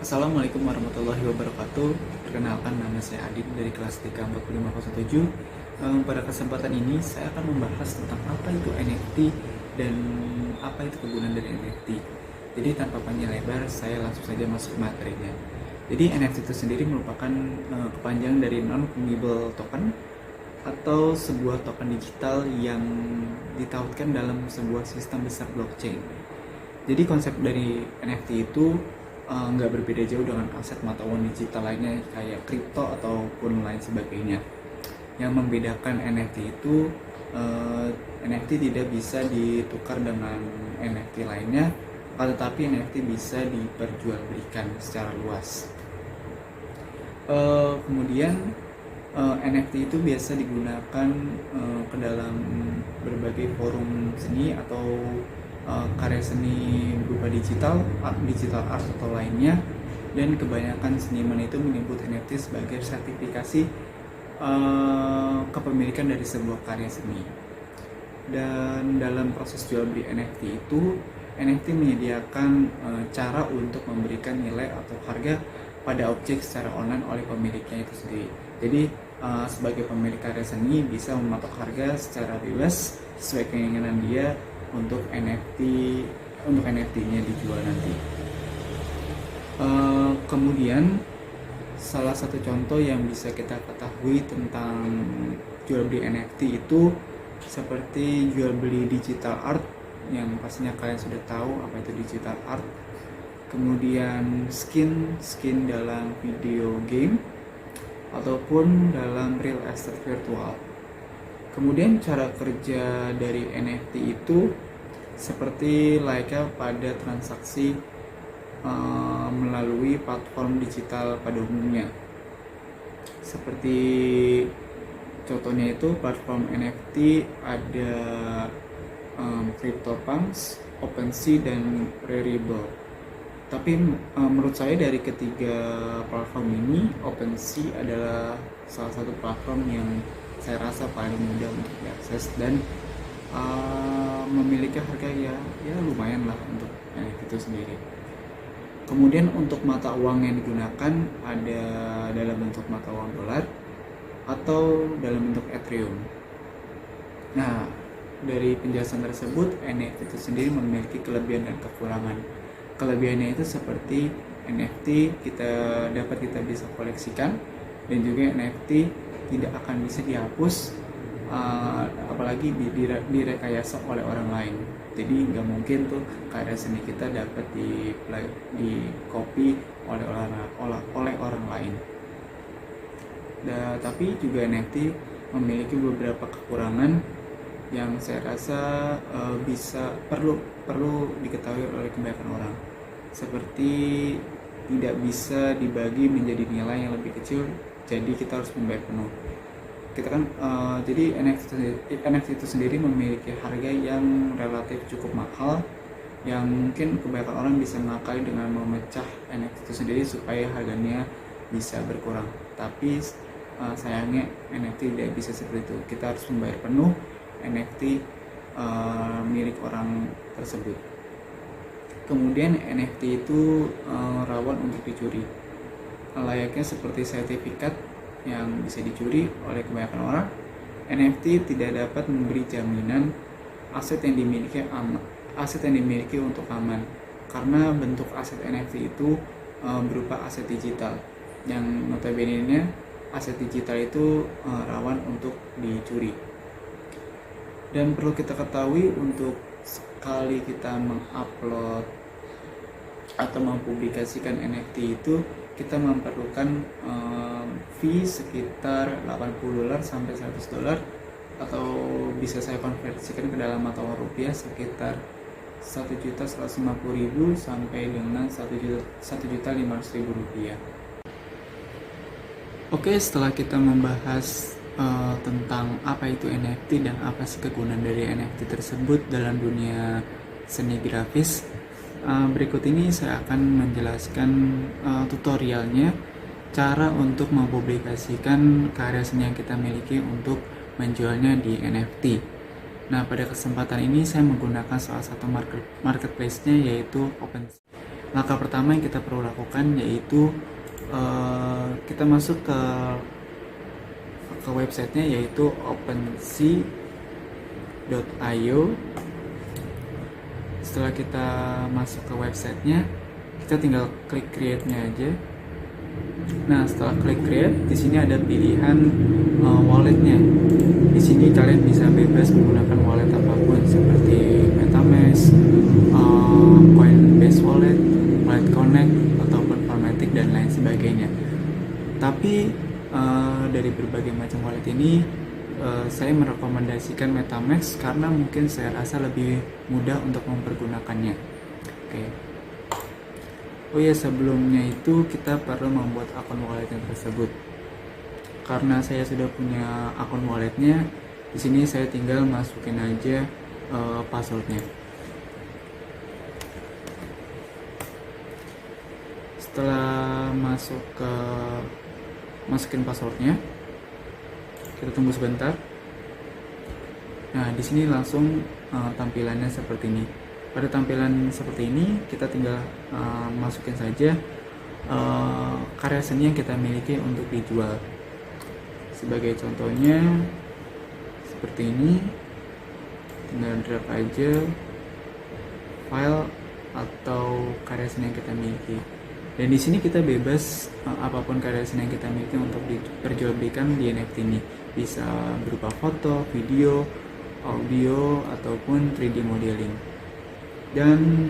Assalamualaikum warahmatullahi wabarakatuh. Perkenalkan, nama saya Adit dari kelas TK 4507. Pada kesempatan ini saya akan membahas tentang apa itu NFT dan apa itu kegunaan dari NFT. Jadi tanpa panjang lebar, saya langsung saja masuk ke materinya. Jadi NFT itu sendiri merupakan kepanjangan dari non-fungible token atau sebuah token digital yang ditautkan dalam sebuah sistem besar blockchain. Jadi konsep dari NFT itu nggak berbeda jauh dengan aset mata uang digital lainnya kayak kripto ataupun lain sebagainya. Yang membedakan NFT itu NFT tidak bisa ditukar dengan NFT lainnya, tetapi NFT bisa diperjualbelikan secara luas. Kemudian NFT itu biasa digunakan ke dalam berbagai forum seni atau karya seni berupa digital art atau lainnya, dan kebanyakan seniman itu menyebut NFT sebagai sertifikasi kepemilikan dari sebuah karya seni. Dan dalam proses jual beli NFT itu, NFT menyediakan cara untuk memberikan nilai atau harga pada objek secara online oleh pemiliknya itu sendiri. Jadi sebagai pemilik karya seni bisa mematok harga secara bebas sesuai keinginan dia untuk NFT-nya dijual nanti. Kemudian salah satu contoh yang bisa kita ketahui tentang jual beli NFT itu seperti jual beli digital art, yang pastinya kalian sudah tahu apa itu digital art. Kemudian skin dalam video game ataupun dalam real estate virtual. Kemudian cara kerja dari NFT itu seperti layaknya pada transaksi melalui platform digital pada umumnya. Seperti contohnya itu platform NFT ada CryptoPunks, OpenSea, dan Rarible. Tapi menurut saya dari ketiga platform ini, OpenSea adalah salah satu platform yang saya rasa paling mudah untuk diakses dan memiliki harga ya lumayan lah untuk NFT itu sendiri. Kemudian untuk mata uang yang digunakan ada dalam bentuk mata uang dolar atau dalam bentuk Ethereum. Nah, dari penjelasan tersebut, NFT itu sendiri memiliki kelebihan dan kekurangan. Kelebihannya itu seperti NFT kita bisa koleksikan, dan juga NFT tidak akan bisa dihapus, apalagi direkayasa oleh orang lain. Jadi nggak mungkin tuh karya seni kita dapat di copy oleh orang lain. Tapi juga NFT memiliki beberapa kekurangan yang saya rasa perlu diketahui oleh kebanyakan orang, seperti tidak bisa dibagi menjadi nilai yang lebih kecil, jadi kita harus membayar penuh. Jadi NFT itu sendiri memiliki harga yang relatif cukup mahal, yang mungkin kebanyakan orang bisa mengakali dengan memecah NFT itu sendiri supaya harganya bisa berkurang. Tapi sayangnya NFT tidak bisa seperti itu. Kita harus membayar penuh NFT milik orang tersebut. Kemudian NFT itu rawan untuk dicuri, layaknya seperti sertifikat yang bisa dicuri oleh kebanyakan orang. NFT tidak dapat memberi jaminan aset yang dimiliki untuk aman, karena bentuk aset NFT itu berupa aset digital, yang notabene aset digital itu rawan untuk dicuri. Dan perlu kita ketahui, untuk sekali kita mengupload atau mempublikasikan NFT itu, kita memerlukan fee sekitar $80 sampai $100, atau bisa saya konversikan ke dalam mata uang rupiah sekitar 1.150.000 sampai dengan 1.500.000 rupiah. Oke, setelah kita membahas tentang apa itu NFT dan apa sih kegunaan dari NFT tersebut dalam dunia seni grafis, berikut ini saya akan menjelaskan tutorialnya, cara untuk mempublikasikan karya seni yang kita miliki untuk menjualnya di NFT. Nah, pada kesempatan ini saya menggunakan salah satu marketplace-nya, yaitu OpenSea. Langkah pertama yang kita perlu lakukan yaitu kita masuk ke websitenya, yaitu OpenSea.io. Setelah kita masuk ke websitenya, kita tinggal klik create-nya aja. Nah, setelah klik create, di sini ada pilihan walletnya. Di sini kalian bisa bebas menggunakan wallet apapun seperti MetaMask, Coinbase Wallet, Wallet Connect, ataupun Palmatic dan lain sebagainya. Tapi dari berbagai macam wallet ini, saya merekomendasikan MetaMask karena mungkin saya rasa lebih mudah untuk mempergunakannya. Oke. Oh ya, sebelumnya itu kita perlu membuat akun walletnya tersebut. Karena saya sudah punya akun walletnya, di sini saya tinggal masukin aja passwordnya. Setelah masukin passwordnya, kita tunggu sebentar. Nah, di sini langsung tampilannya seperti ini. Pada tampilan seperti ini, kita tinggal masukin saja karya seni yang kita miliki untuk dijual. Sebagai contohnya seperti ini, tinggal drag aja file atau karya seni yang kita miliki. Dan di sini kita bebas apapun karya seni yang kita miliki untuk diperjualbelikan di NFT ini. Bisa berupa foto, video, audio, ataupun 3D modeling. Dan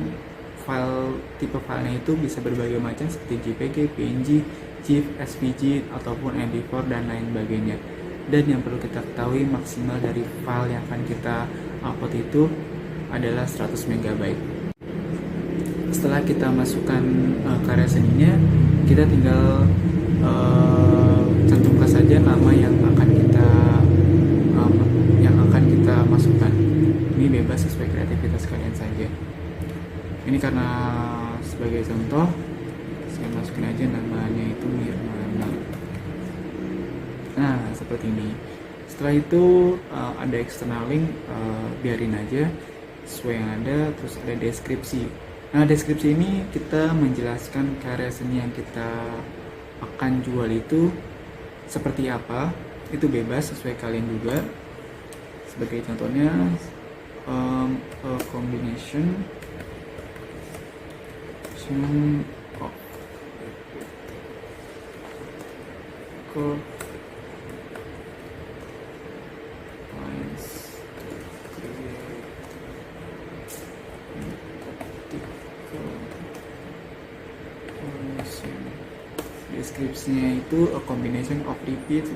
tipe filenya itu bisa berbagai macam seperti JPG, PNG, GIF, SVG, ataupun MP4 dan lain sebagainya. Dan yang perlu kita ketahui, maksimal dari file yang akan kita upload itu adalah 100 MB. Setelah kita masukkan karya seninya, kita tinggal cantumkan saja nama yang akan kita masukkan. Ini bebas sesuai kreativitas kalian saja. Ini karena sebagai contoh, saya masukin aja namanya itu Nirmana. Nah, seperti ini. Setelah itu ada external link, biarin aja sesuai yang ada. Terus ada deskripsi. Nah, deskripsi ini kita menjelaskan karya seni yang kita akan jual itu seperti apa. Itu bebas sesuai kalian juga. Sebagai contohnya, a combination of lines deskripsinya itu a combination of repeat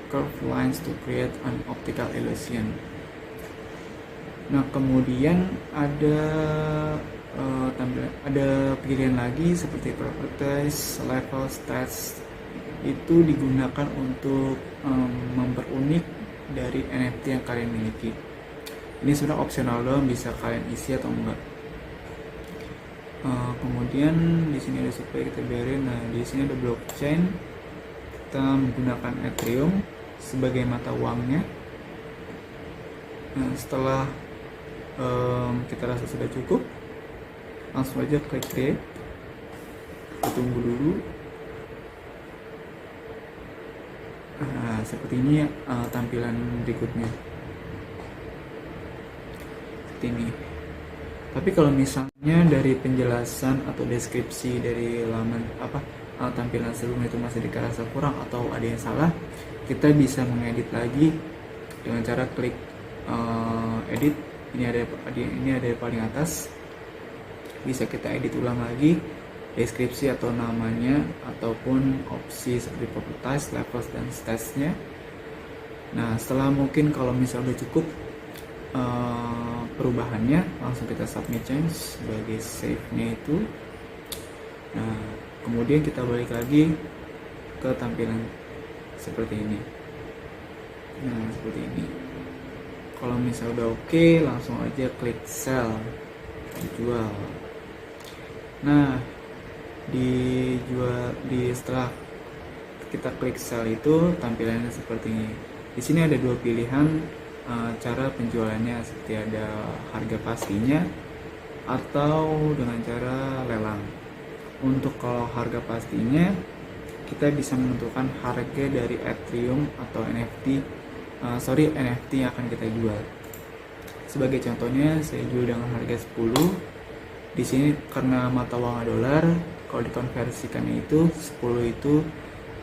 curved lines to create an optical illusion. Nah, kemudian ada pilihan lagi seperti properties, level, stats. Itu digunakan untuk memperunik dari NFT yang kalian miliki. Ini sebenarnya opsional doang, bisa kalian isi atau enggak. Kemudian di sini ada supply, kita biarin. Nah, di sini ada blockchain. Kita menggunakan Ethereum sebagai mata uangnya. Nah, setelah kita rasa sudah cukup, langsung aja klik create. Kita tunggu dulu. Nah, seperti ini tampilan berikutnya. Seperti ini. Tapi kalau misalnya dari penjelasan atau deskripsi dari laman tampilan sebelumnya itu masih dirasa kurang atau ada yang salah, kita bisa mengedit lagi dengan cara klik edit. Ini ada di paling atas. Bisa kita edit ulang lagi deskripsi atau namanya, ataupun opsi seperti properties, levels, dan statsnya. Nah, setelah mungkin kalau misalnya udah cukup perubahannya, langsung kita submit change sebagai save-nya itu. Nah, kemudian kita balik lagi ke tampilan seperti ini. Nah, seperti ini. Kalau misalnya udah oke, langsung aja klik sell, dijual. Nah, setelah kita klik sell itu tampilannya seperti ini. Di sini ada dua pilihan cara penjualannya, seperti ada harga pastinya atau dengan cara lelang. Untuk kalau harga pastinya, kita bisa menentukan harga dari Ethereum atau NFT yang akan kita jual. Sebagai contohnya, saya jual dengan harga 10. Di sini karena mata uang dolar, kalau dikonversikan itu 10 itu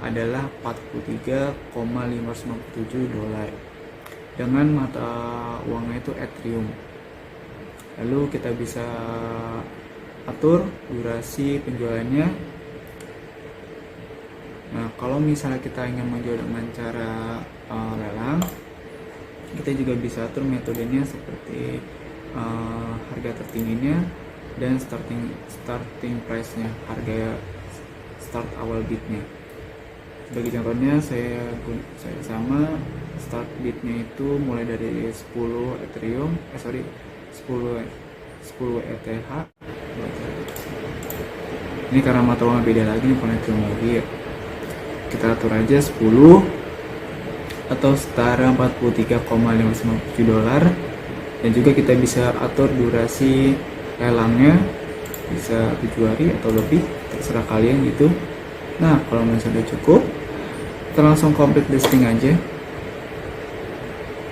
adalah 43,597 dolar. Dengan mata uangnya itu Ethereum. Lalu kita bisa atur durasi penjualannya. Nah, kalau misalnya kita ingin menjual dengan cara lelang, kita juga bisa atur metodenya seperti harga tertingginya dan starting price-nya, harga start awal bidnya. Sebagai contohnya, saya sama start bidnya itu mulai dari 10 Ethereum, 10 ETH. Ini karena mata uang beda lagi nih, bukan Ethereum lagi ya. Kita atur aja 10 atau setara 43,597 dolar. Dan juga kita bisa atur durasi lelangnya, bisa 7 hari atau lebih, terserah kalian gitu. Nah, kalau misalnya sudah cukup, kita langsung complete listing aja.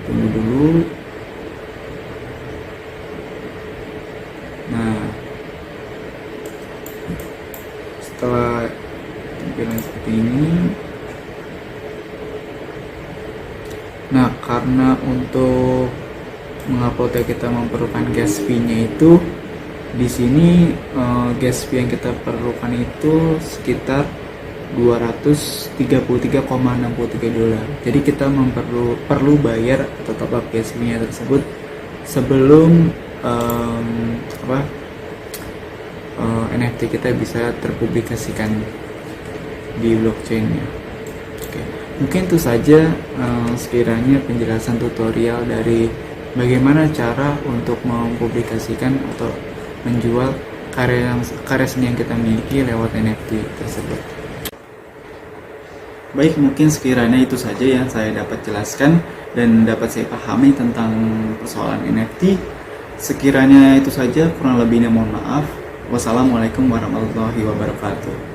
Tunggu dulu. Nah, setelah tampilan seperti ini, nah karena untuk menguploadnya kita memerlukan gas fee-nya itu, di sini gas fee yang kita perlukan itu sekitar 233,63 dolar. Jadi kita perlu bayar atau top up gas fee-nya tersebut sebelum NFT kita bisa terpublikasikan di blockchain-nya. Oke. Mungkin itu saja sekiranya penjelasan tutorial dari bagaimana cara untuk mempublikasikan atau menjual karya seni yang kita miliki lewat NFT tersebut. Baik, mungkin sekiranya itu saja yang saya dapat jelaskan dan dapat saya pahami tentang persoalan NFT. Sekiranya itu saja, kurang lebihnya mohon maaf. Wassalamualaikum warahmatullahi wabarakatuh.